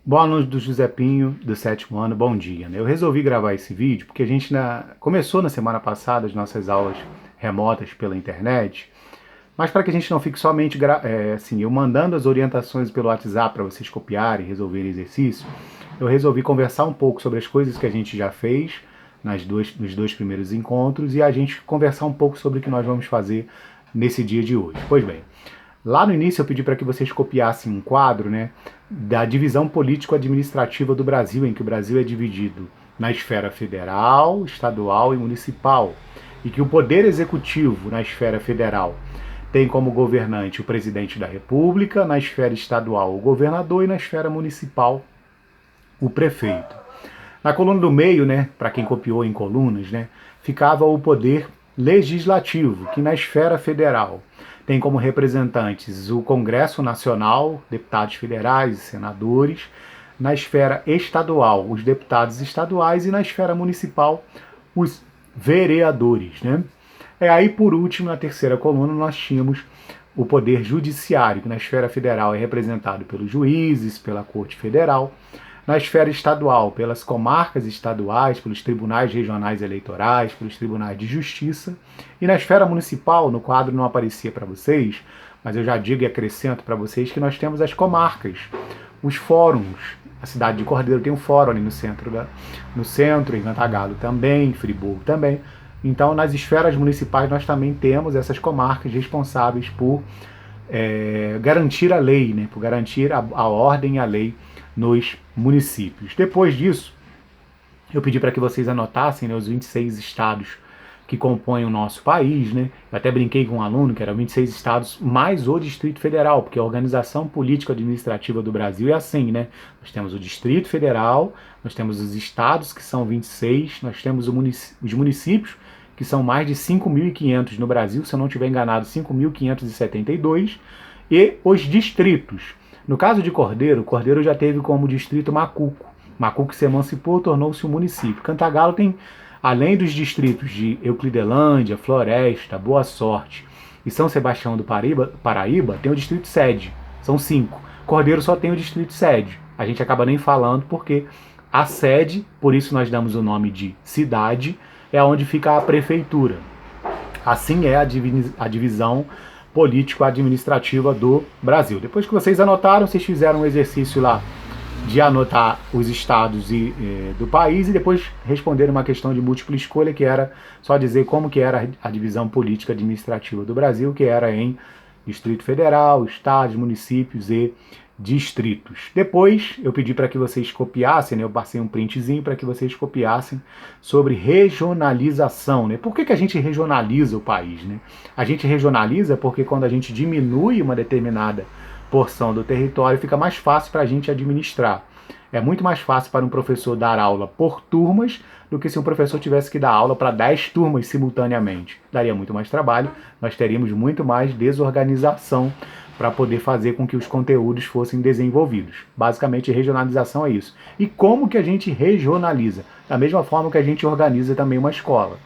Boa noite do Josepinho, do sétimo ano, bom dia. Eu resolvi gravar esse vídeo porque a gente começou na semana passada as nossas aulas remotas pela internet, mas para que a gente não fique somente eu mandando as orientações pelo WhatsApp para vocês copiarem e resolverem exercício, eu resolvi conversar um pouco sobre as coisas que a gente já fez nos dois primeiros encontros e a gente conversar um pouco sobre o que nós vamos fazer nesse dia de hoje. Pois bem, lá no início eu pedi para que vocês copiassem um quadro, né, da divisão político-administrativa do Brasil, em que o Brasil é dividido na esfera federal, estadual e municipal, e que o poder executivo na esfera federal tem como governante o presidente da República, na esfera estadual o governador e na esfera municipal o prefeito. Na coluna do meio, né, para quem copiou em colunas, né, ficava o poder legislativo, que na esfera federal tem como representantes o Congresso Nacional, deputados federais e senadores, na esfera estadual, os deputados estaduais e na esfera municipal, os vereadores, né? Aí, por último, na terceira coluna, nós tínhamos o poder judiciário, que na esfera federal é representado pelos juízes, pela Corte Federal, na esfera estadual, pelas comarcas estaduais, pelos tribunais regionais eleitorais, pelos tribunais de justiça, e na esfera municipal, no quadro não aparecia para vocês, mas eu já digo e acrescento para vocês que nós temos as comarcas, os fóruns. A cidade de Cordeiro tem um fórum ali no centro, em Cantagalo também, em Friburgo também. Então, nas esferas municipais, nós também temos essas comarcas responsáveis por garantir a lei, né, por garantir a ordem e a lei nos municípios. Depois disso, eu pedi para que vocês anotassem, né, os 26 estados que compõem o nosso país, né? Eu até brinquei com um aluno que eram 26 estados mais o Distrito Federal, porque a organização político-administrativa do Brasil é assim, né? Nós temos o Distrito Federal, nós temos os estados, que são 26, nós temos os municípios, que são mais de 5.500 no Brasil, se eu não estiver enganado, 5.572, e os distritos. No caso de Cordeiro, Cordeiro já teve como distrito Macuco. Macuco se emancipou, tornou-se um município. Cantagalo tem, além dos distritos de Euclidelândia, Floresta, Boa Sorte e São Sebastião do Paraíba, tem o distrito sede. São 5. Cordeiro só tem o distrito sede. A gente acaba nem falando porque a sede, por isso nós damos o nome de cidade, é onde fica a prefeitura. Assim é a divisão político-administrativa do Brasil. Depois que vocês anotaram, vocês fizeram um exercício lá de anotar os estados do país e depois responder uma questão de múltipla escolha, que era só dizer como que era a divisão política administrativa do Brasil, que era em Distrito Federal, estados, municípios e distritos. Depois eu pedi para que vocês copiassem, né? Eu passei um printzinho para que vocês copiassem sobre regionalização, né? Por que a gente regionaliza o país, né? A gente regionaliza porque quando a gente diminui uma determinada porção do território, fica mais fácil para a gente administrar. É muito mais fácil para um professor dar aula por turmas do que se um professor tivesse que dar aula para 10 turmas simultaneamente. Daria muito mais trabalho, nós teríamos muito mais desorganização para poder fazer com que os conteúdos fossem desenvolvidos. Basicamente, regionalização é isso. E como que a gente regionaliza? Da mesma forma que a gente organiza também uma escola.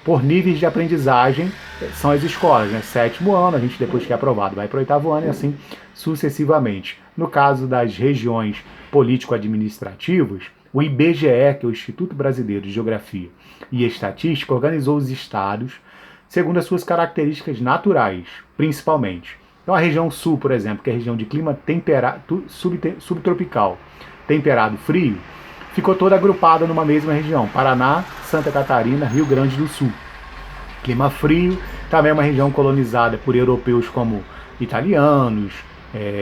Por níveis de aprendizagem, são as escolas, né? 7º ano, a gente depois que é aprovado vai para o 8º ano e assim sucessivamente. No caso das regiões político-administrativas, o IBGE, que é o Instituto Brasileiro de Geografia e Estatística, organizou os estados segundo as suas características naturais, principalmente. Então a região sul, por exemplo, que é a região de clima subtropical, temperado frio, ficou toda agrupada numa mesma região, Paraná, Santa Catarina, Rio Grande do Sul. Clima frio, também é uma região colonizada por europeus como italianos,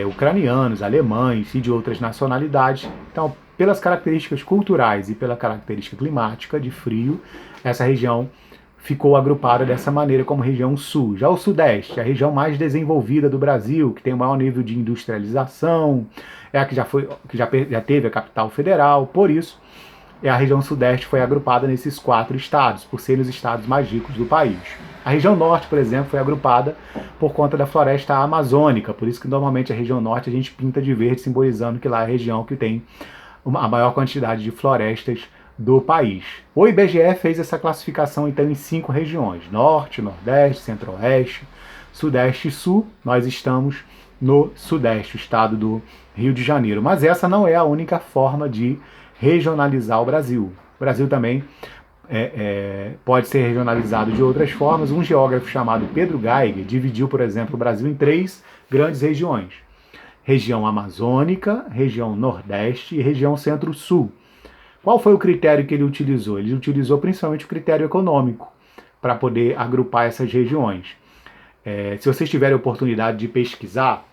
ucranianos, alemães e de outras nacionalidades. Então, pelas características culturais e pela característica climática de frio, essa região ficou agrupada dessa maneira como região sul. Já o sudeste, a região mais desenvolvida do Brasil, que tem o maior nível de industrialização, é a que já teve a capital federal, por isso a região sudeste foi agrupada nesses 4 estados, por serem os estados mais ricos do país. A região norte, por exemplo, foi agrupada por conta da floresta amazônica, por isso que normalmente a região norte a gente pinta de verde, simbolizando que lá é a região que tem a maior quantidade de florestas do país. O IBGE fez essa classificação então em 5 regiões: Norte, Nordeste, Centro-Oeste, Sudeste e Sul. Nós estamos no Sudeste, o estado do Rio de Janeiro. Mas essa não é a única forma de regionalizar o Brasil. O Brasil também pode ser regionalizado de outras formas. Um geógrafo chamado Pedro Geiger dividiu, por exemplo, o Brasil em 3 grandes regiões. Região amazônica, região nordeste e região centro-sul. Qual foi o critério que ele utilizou? Ele utilizou principalmente o critério econômico para poder agrupar essas regiões. Se vocês tiverem oportunidade de pesquisar,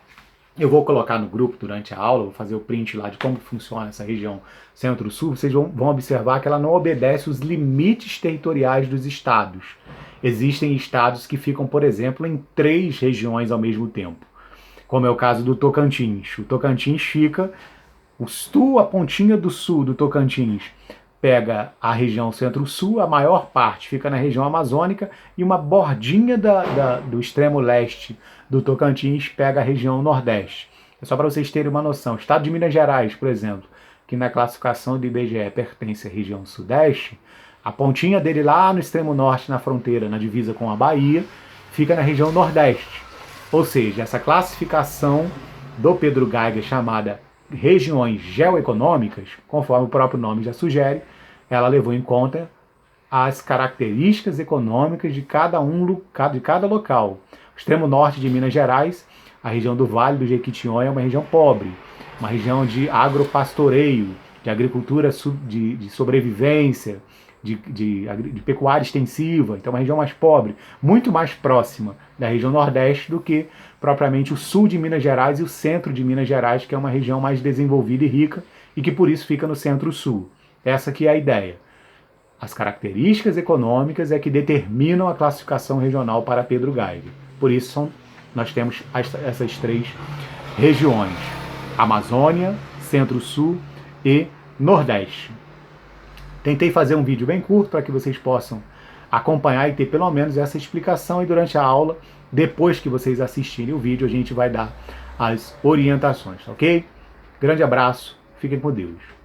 eu vou colocar no grupo durante a aula, vou fazer o print lá de como funciona essa região centro-sul, vocês vão observar que ela não obedece os limites territoriais dos estados. Existem estados que ficam, por exemplo, em 3 regiões ao mesmo tempo, como é o caso do Tocantins. O Tocantins fica, a pontinha do sul do Tocantins pega a região centro-sul, a maior parte fica na região amazônica e uma bordinha do extremo leste do Tocantins pega a região nordeste. É só para vocês terem uma noção. O estado de Minas Gerais, por exemplo, que na classificação do IBGE pertence à região sudeste, a pontinha dele lá no extremo norte, na fronteira, na divisa com a Bahia, fica na região nordeste. Ou seja, essa classificação do Pedro Geiger, chamada regiões geoeconômicas, conforme o próprio nome já sugere, ela levou em conta as características econômicas de cada local. O extremo norte de Minas Gerais, a região do Vale do Jequitinhonha, é uma região pobre, uma região de agropastoreio, de agricultura de sobrevivência, de pecuária extensiva, então é uma região mais pobre, muito mais próxima da região nordeste do que propriamente o sul de Minas Gerais e o centro de Minas Gerais, que é uma região mais desenvolvida e rica e que por isso fica no centro-sul. Essa aqui é a ideia. As características econômicas é que determinam a classificação regional para Pedro Geiger. Por isso nós temos essas 3 regiões: Amazônia, Centro-Sul e Nordeste. Tentei fazer um vídeo bem curto para que vocês possam acompanhar e ter pelo menos essa explicação, e durante a aula, depois que vocês assistirem o vídeo, a gente vai dar as orientações, ok? Grande abraço, fiquem com Deus.